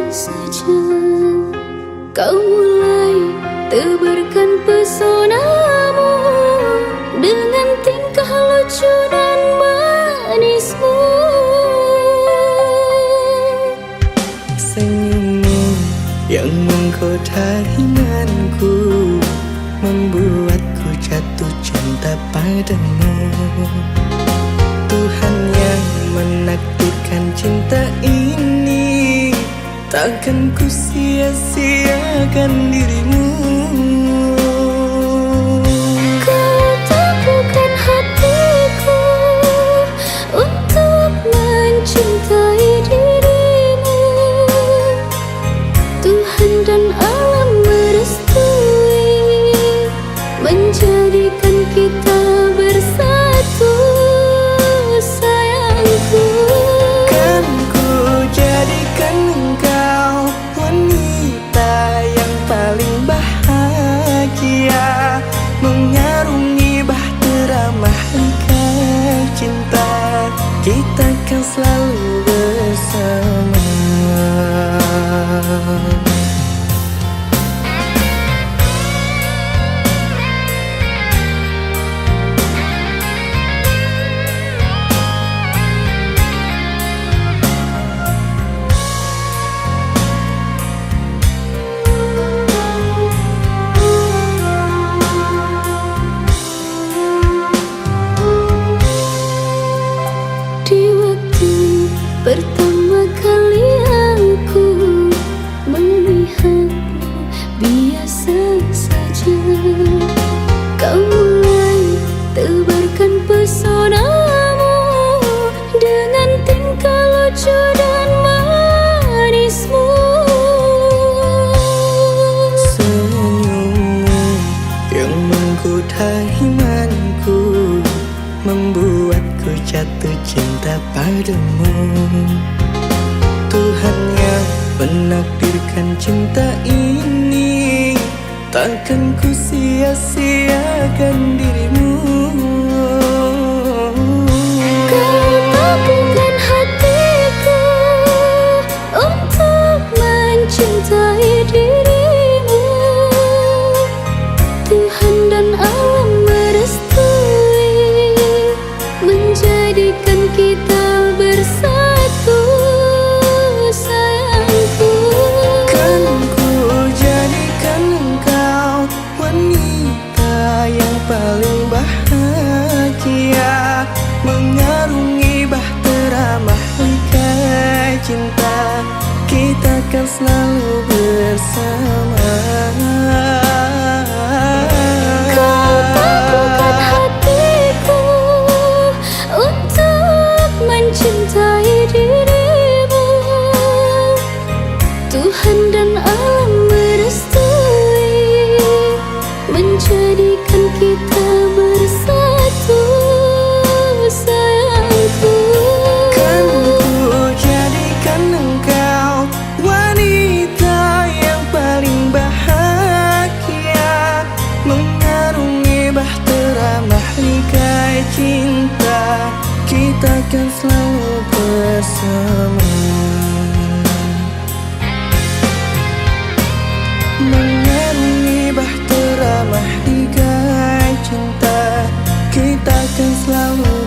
saja kau mulai tebarkan pesonamu dengan tingkah lucu dan manismu. Senyummu yang menggoda imanku membuatku jatuh cinta padamu. Tuhan yang menakdirkan cinta ini, takkan ku sia-siakan dirimu. Kau teguhkan hatiku untuk mencintai dirimu. Tuhan dan alam merestui menjadikan kita bersatu, sayangku. Kan ku jadikan engkau wanita yang paling bahagia, mengarungi bahtera mahligai cinta. Kita kan selalu bersama. Pertama kali aku melihatmu biasa saja, kau mulai tebarkan pesonamu dengan tingkah lucu dan manismu. Senyummu yang menggoda imanku membuatku jatuh cinta padamu. Tuhan yang menakdirkan cinta ini, takkan ku sia-siakan dirimu. Kau teguhkan hatiku untuk mencintai dirimu. Tuhan dan alam merestui menjadikan kita bersatu, sayangku. Kan ku jadikan engkau wanita yang paling bahagia, mengarungi bahtera mahligai cinta. Kita kan selalu bersama. Kau teguhkan hatiku untuk mencintai dirimu. Tuhan dan alam merestui menjadikan kita bersatu, sayangku. Kan ku jadikan engkau wanita yang paling bahagia, mengarungi bahtera mahligai cinta. Kita kan selalu bersama. Mengarungi bahtera mahligai cinta. Kita kan selalu